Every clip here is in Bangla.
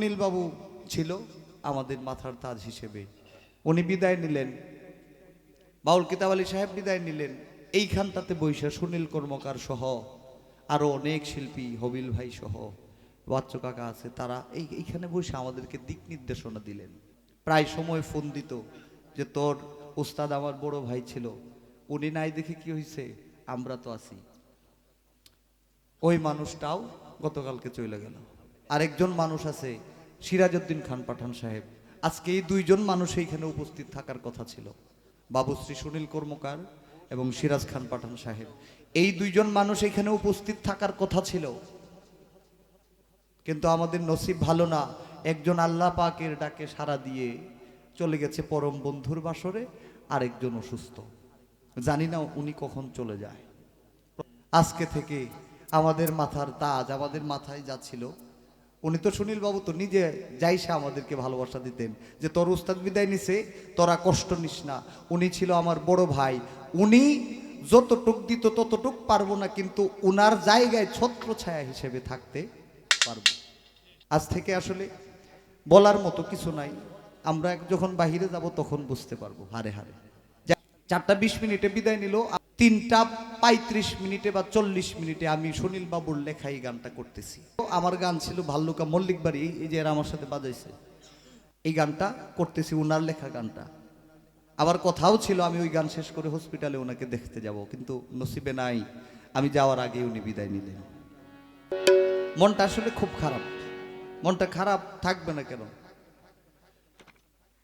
সুনীল বাবু ছিল আমাদের মাথার তাজ হিসেবে। উনি বিদায় নিলেন, বাউল কিতাব আলী সাহেব বিদায় নিলেন। এইখানটাতে বৈশা সুনীল কর্মকার সহ আরো অনেক শিল্পী, হবিল ভাই সহ বাচ্চু কাকা আছে, তারা এইখানে বসে আমাদেরকে দিক নির্দেশনা দিলেন। প্রায় সময় ফোন দিত যে তোর উস্তাদ আমার বড় ভাই ছিল, উনি নাই দেখে কি হয়েছে, আমরা তো আছি। ওই মানুষটাও গতকালকে চলে গেল। আরেকজন মানুষ আছে সিরাজউদ্দিন খান পাঠান সাহেব। আজকে এই দুইজন মানুষ এইখানে উপস্থিত থাকার কথা ছিল, বাবুশ্রী সুনীল কর্মকার এবং সিরাজ খান পাঠান সাহেব। এই দুইজন মানুষ এখানে উপস্থিত থাকার কথা ছিল, কিন্তু আমাদের নসিব ভালো না। একজন আল্লাহ পাকের ডাকে সাড়া দিয়ে চলে গেছে পরম বন্ধুর বাসরে, আরেকজন অসুস্থ, জানি না উনি কখন চলে যায়। আজকে থেকে আমাদের মাথার তাজ, আমাদের মাথায় যা ছিল, উনি তো সুনীল বাবু তো নিজে যাইসা আমাদেরকে ভালোবাসা দিতেন যে তোর উস্তাদ বিদায় নিছে, তোরা কষ্ট নিস না। উনি ছিল আমার বড় ভাই, উনি যতটুক দিত ততটুক পারবো না, কিন্তু উনার জায়গায় ছত্র ছায়া হিসেবে থাকতে পারবো। আজ থেকে আসলে বলার মতো কিছু নাই, আমরা যখন বাহিরে যাব তখন বুঝতে পারবো হারে হারে। 4টা 20 মিনিটে বিদায় নিল, 3টা 35 বা 40 মিনিটে আমি সুনীল বাবুর লেখা এই গানটা করতেছি। আমার গান ছিল ভাল্লুকা মল্লিক বাড়ি, এই যে এরা আমার সাথে বাজাইছে, এই গানটা করতেছি, উনার লেখা গানটা। আবার কথাও ছিল আমি ওই গান শেষ করে হসপিটালে ওনাকে দেখতে যাব, কিন্তু নসিবে নাই। আমি যাওয়ার আগে উনি বিদায় নিলেন। মনটা আসলে খুব খারাপ। মনটা খারাপ থাকবে না কেন?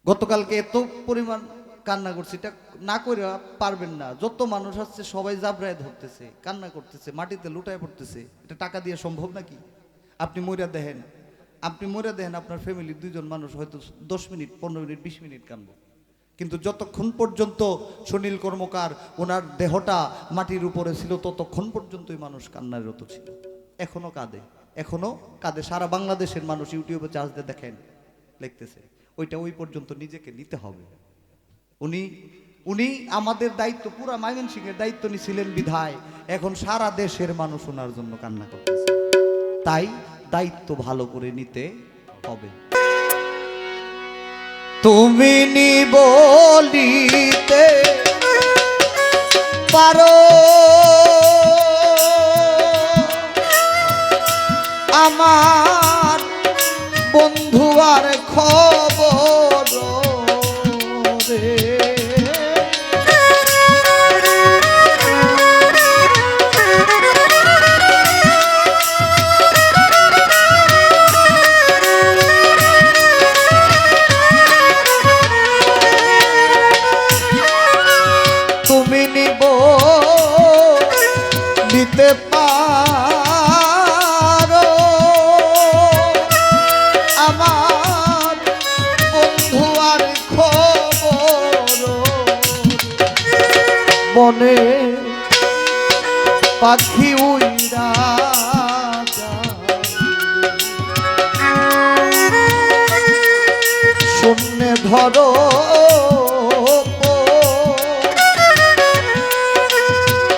গতকালকে এত পরিমাণ কান্না করছি, এটা না করে পারবেন না। যত মানুষ আসছে সবাই জাবরায় ধরতেছে, কান্না করতেছে, মাটিতে লুটায় পড়তেছে। এটা টাকা দিয়ে সম্ভব নাকি? আপনি মইরা দেখেন, আপনার ফ্যামিলির 2জন মানুষ হয়তো 10 মিনিট, 15 মিনিট, 20 মিনিট কাঁদব, কিন্তু যতক্ষণ পর্যন্ত সুনীল কর্মকার ওনার দেহটা মাটির উপরে ছিল ততক্ষণ পর্যন্তই মানুষ কান্নারত ছিল। এখনো কাঁদে। সারা বাংলাদেশের মানুষ ইউটিউবে চার্জ দিয়ে দেখেন, লিখতেছে। ওই পর্যন্ত নিজেকে নিতে হবে। উনি আমাদের দায়িত্ব, পুরা ময়মনসিংহের দায়িত্ব নিছিলেন বিধায় এখন সারা দেশের মানুষ ওনার জন্য কান্না করতেছে। তাই দায়িত্ব ভালো করে নিতে হবে। তুমি বলিতে পারো আমার বন্ধু আর খবর রে, তুমি নিতে পারো আমার বন্ধু আর খবর, মনে পাখি উইরা শূন্যে ধরো,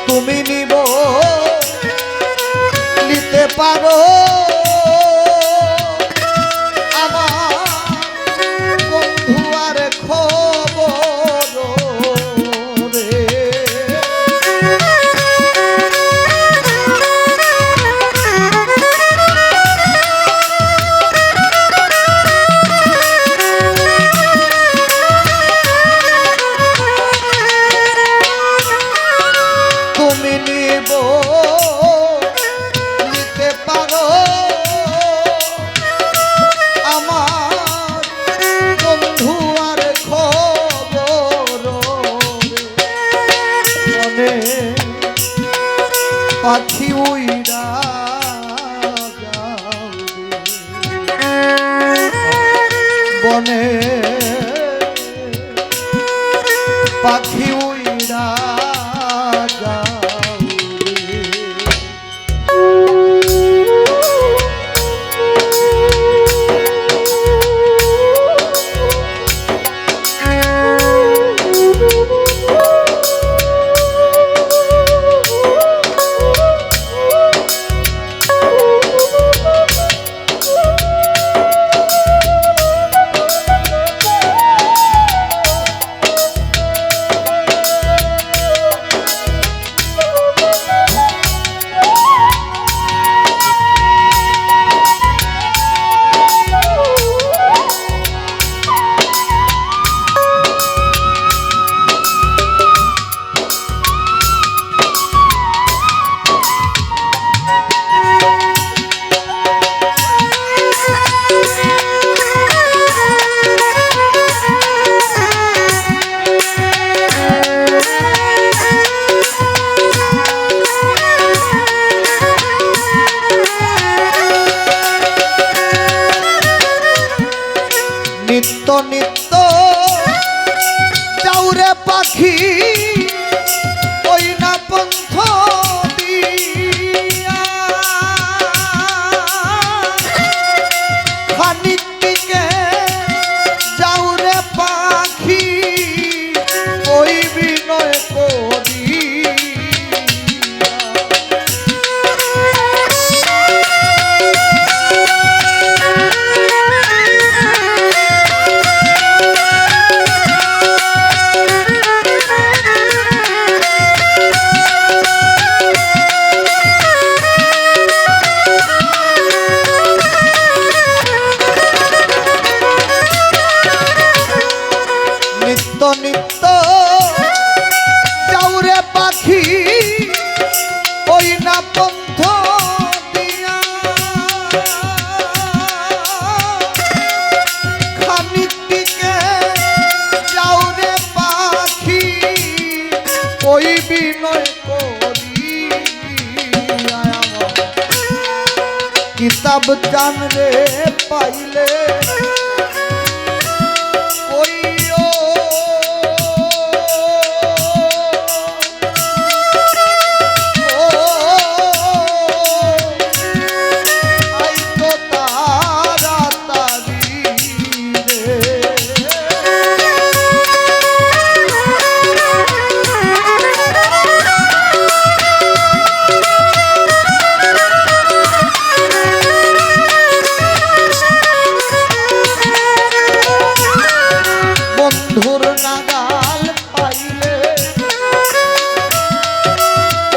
তুমি নিতে পারো আমার বন্ধু আর খবর রে, তুমি নিতে পারো আমার বন্ধু আর খবর, মনে পাখি উইরা বনে পাখি উইরা কিতাব জানরে পাইলে কইও বন্ধুর নাগাল পাইলে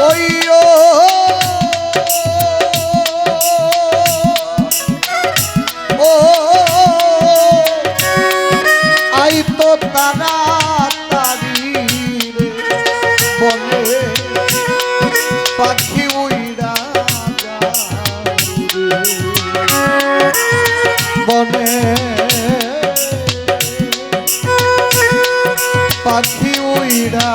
ওইও ও আই তো তাড়াতাড়ি রে বনে পাখি উইড়া বনে পাখি উইড়া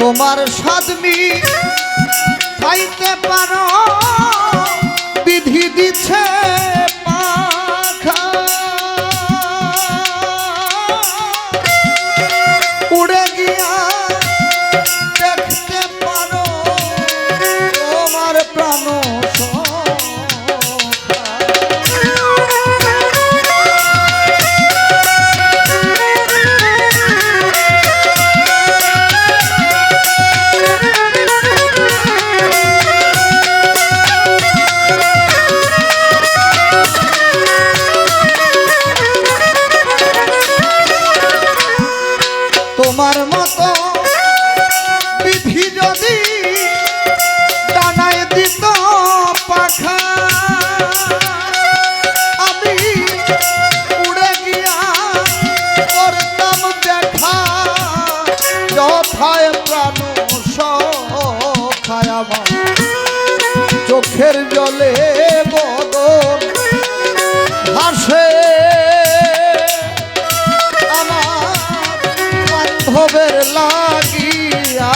তোমার সাধমি খাইতে পারো বিধি দিচ্ছে পাখা উড়ে গিয়া দেখতে পারো তোমার প্রাণ তোমার মতো বিধি যদি ডানায় দিত পাখা আমি উড়ে গিয়া করতাম দেখা যথায় প্রাণ সখায় আমার চোখের জলে বদন ভাসে ভবের লাগিয়া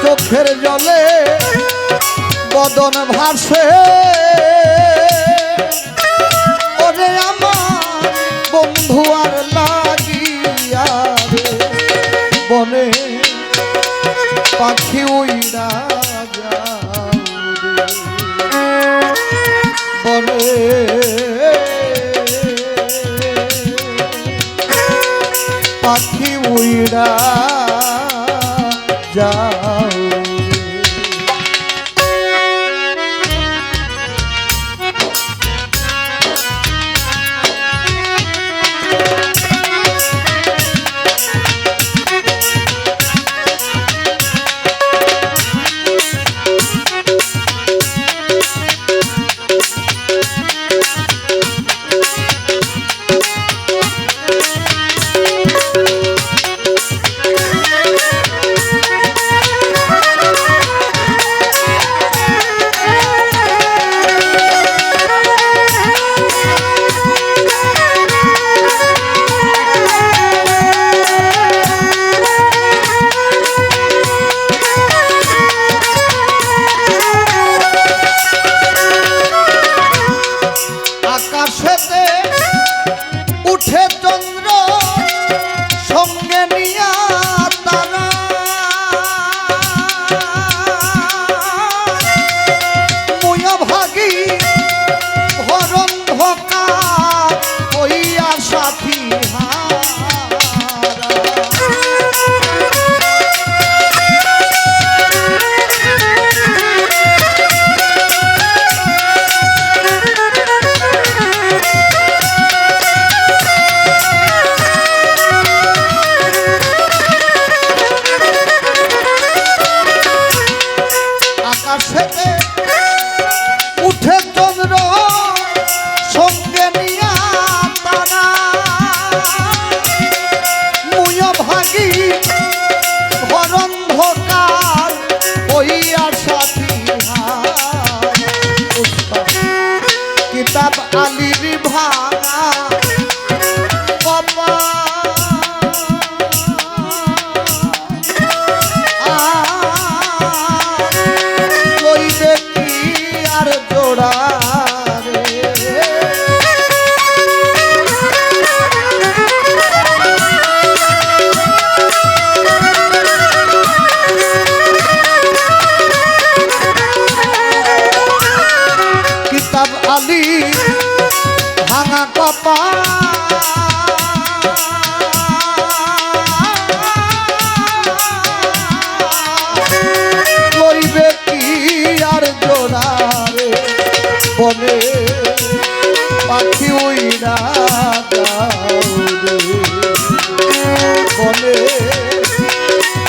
চোখের জলে বদন ভাসে ওরে আমার বন্ধু আর লাগিয়া বনে পাখি উইড়া যাও বনে পাখি উইড়া যাও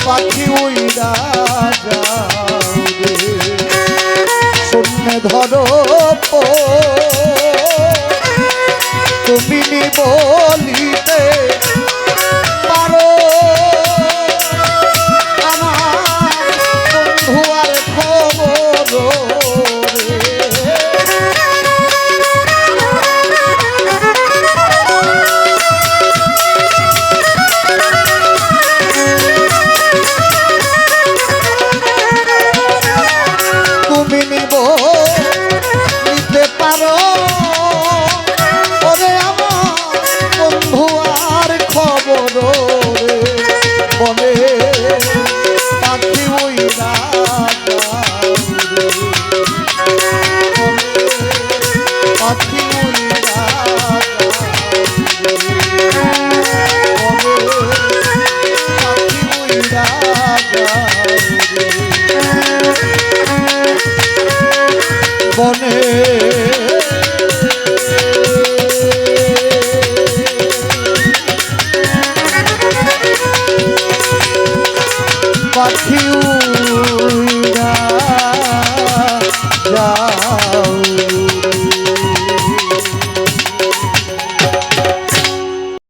পাখি উইরা যাও রে শূন্যে ধরো তুমি নি বলিতে পারো আমার বন্ধু আর খবর তুমি নিব নিতে পারো ওরে আমার বন্ধু আর খবর রে বলে পাখি উইরা পাখি উইরা পাখি উইরা বনে পাখি